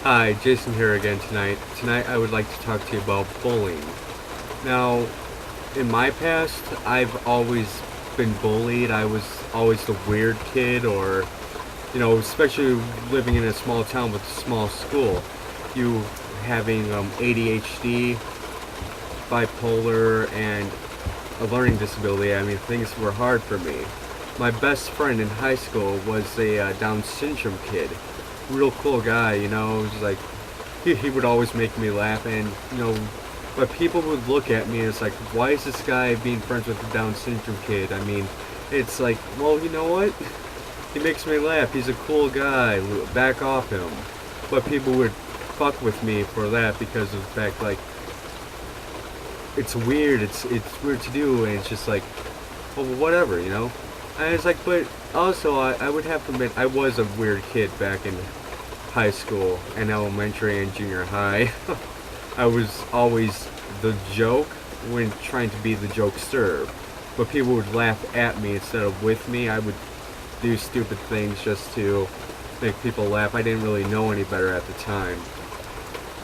Hi, Jason here again tonight. Tonight I would like to talk to you about bullying. Now, in my past, I've always been bullied. I was always the weird kid, or, especially living in a small town with a small school. You having ADHD, bipolar, and a learning disability. I mean, things were hard for me. My best friend in high school was a Down syndrome kid. Real cool guy, It was like he would always make me laugh, and but people would look at me and it's like, why is this guy being friends with the Down syndrome kid? I mean, it's like, well, you know what? He makes me laugh. He's a cool guy. Back off him. But people would fuck with me for that because of the fact, like, it's weird. It's weird to do, and it's just like, well, whatever. And it's like, but also I would have to admit I was a weird kid back in high school and elementary and junior high. I was always the joke when trying to be the jokester, but people would laugh at me instead of with me. I would do stupid things just to make people laugh. I didn't really know any better at the time.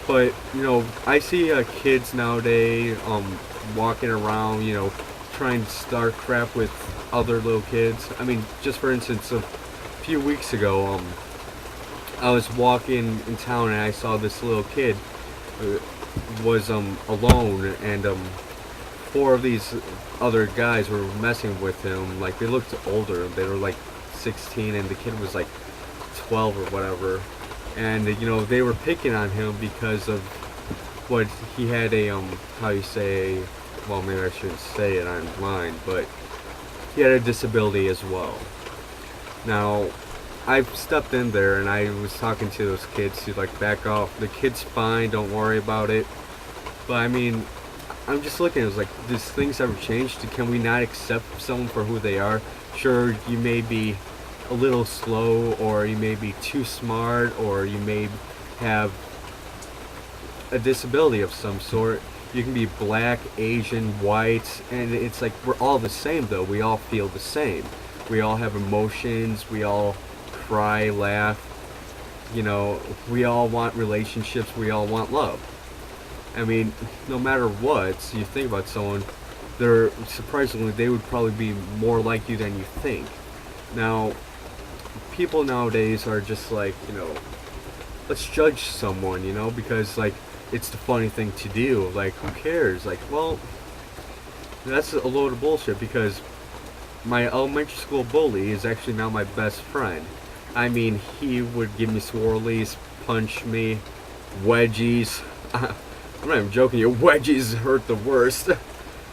But I see kids nowadays walking around, trying to start crap with other little kids. I mean, just for instance, a few weeks ago, I was walking in town and I saw this little kid was alone, and four of these other guys were messing with him. Like, they looked older. They were like 16, and the kid was like 12 or whatever. And they were picking on him because of what he had a how you say, well, maybe I shouldn't say it online, but he had a disability as well. Now, I stepped in there and I was talking to those kids to like back off. The kid's fine, don't worry about it. But I mean, I'm just looking, it's like, does things ever change? Can we not accept someone for who they are? Sure, you may be a little slow, or you may be too smart, or you may have a disability of some sort. You can be black, Asian, white, and it's like, we're all the same though. We all feel the same. We all have emotions, we all cry, laugh, we all want relationships, we all want love. I mean, no matter what you think about someone, surprisingly, they would probably be more like you than you think. Now, people nowadays are just like, let's judge someone, because like, it's the funny thing to do. Like, who cares? Like, well, that's a load of bullshit, because my elementary school bully is actually now my best friend. I mean, he would give me swirlies, punch me, wedgies. I'm not even joking, your wedgies hurt the worst.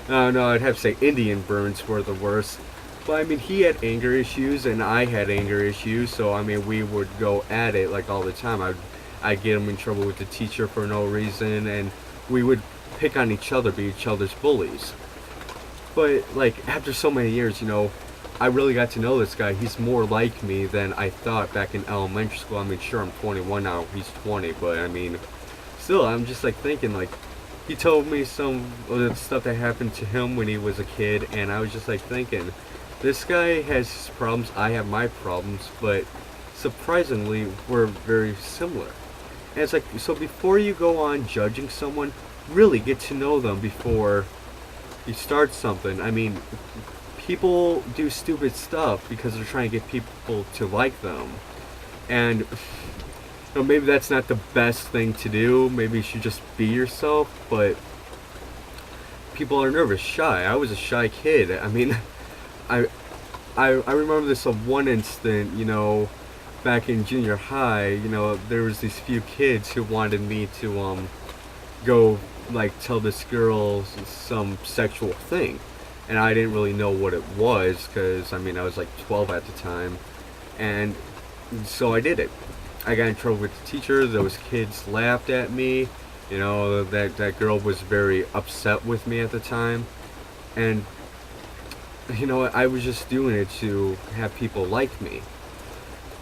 No, I'd have to say Indian burns were the worst. But I mean, he had anger issues and I had anger issues, so I mean, we would go at it like all the time. I'd get him in trouble with the teacher for no reason, and we would pick on each other, be each other's bullies. But like, after so many years, I really got to know this guy. He's more like me than I thought back in elementary school. I mean, sure, I'm 21 now, he's 20, but I mean, still, I'm just like thinking, like, he told me some of the stuff that happened to him when he was a kid, and I was just like thinking, this guy has his problems, I have my problems, but surprisingly, we're very similar. And it's like, so before you go on judging someone, really get to know them before you start something. I mean, people do stupid stuff because they're trying to get people to like them. And maybe that's not the best thing to do. Maybe you should just be yourself, but people are nervous, shy. I was a shy kid. I mean, I remember this one instant, back in junior high, there was these few kids who wanted me to go like tell this girl some sexual thing, and I didn't really know what it was, because I mean, I was like 12 at the time, and so I did it. I got in trouble with the teacher. Those kids laughed at me. That girl was very upset with me at the time, and I was just doing it to have people like me.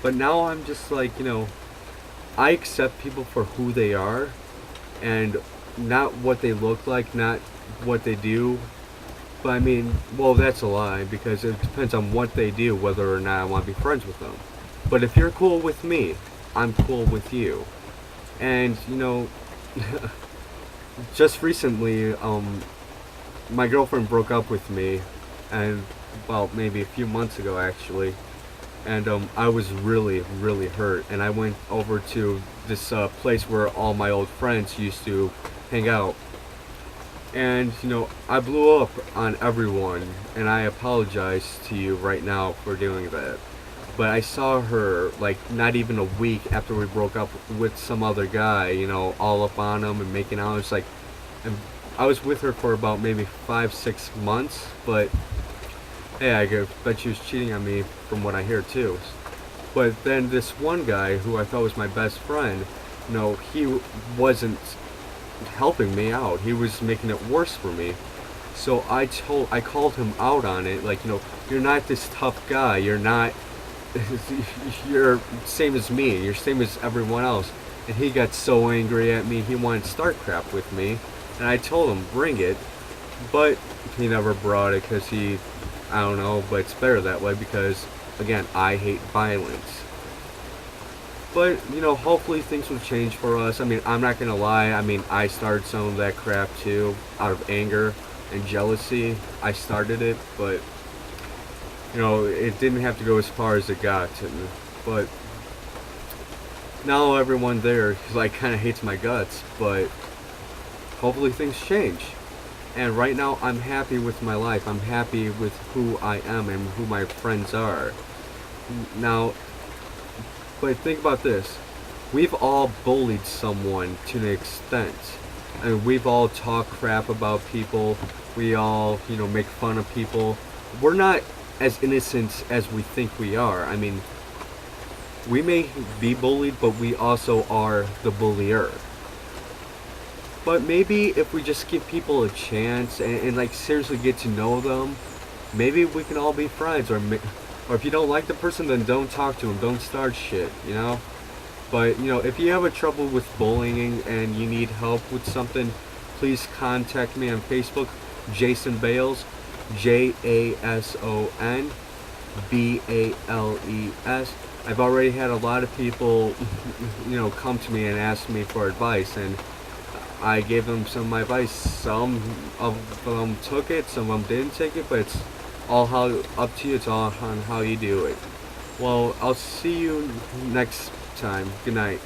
But now I'm just like, I accept people for who they are, and not what they look like, not what they do. But I mean, well, that's a lie, because it depends on what they do, whether or not I want to be friends with them. But if you're cool with me, I'm cool with you. And just recently, my girlfriend broke up with me, and well, maybe a few months ago actually, and I was really, really hurt. And I went over to this place where all my old friends used to hang out, and I blew up on everyone, and I apologize to you right now for doing that. But I saw her like not even a week after we broke up with some other guy, all up on him and making out. It's like, and I was with her for about maybe 5, 6 months, but hey, I bet she was cheating on me from what I hear too. But then this one guy who I thought was my best friend, he wasn't helping me out. He was making it worse for me. So I called him out on it, like, you're not this tough guy. You're not, you're same as me. You're same as everyone else. And he got so angry at me, he wanted to start crap with me. And I told him, bring it. But he never brought it because I don't know, but it's better that way because, again, I hate violence. But, hopefully things will change for us. I mean, I'm not going to lie. I mean, I started some of that crap too, out of anger and jealousy. I started it, but, it didn't have to go as far as it got. But now everyone there, like, kind of hates my guts, but hopefully things change. And right now, I'm happy with my life. I'm happy with who I am and who my friends are. Now, but think about this. We've all bullied someone to an extent. And we've all talked crap about people. We all, make fun of people. We're not as innocent as we think we are. I mean, we may be bullied, but we also are the bullier. But maybe if we just give people a chance and like seriously get to know them, maybe we can all be friends. Or if you don't like the person, then don't talk to them. Don't start shit, But, if you have a trouble with bullying and you need help with something, please contact me on Facebook, Jason Bales, JASON BALES. I've already had a lot of people, come to me and ask me for advice, and I gave them some of my advice. Some of them took it, some of them didn't take it, but it's all up to you. It's all on how you do it. Well, I'll see you next time. Good night.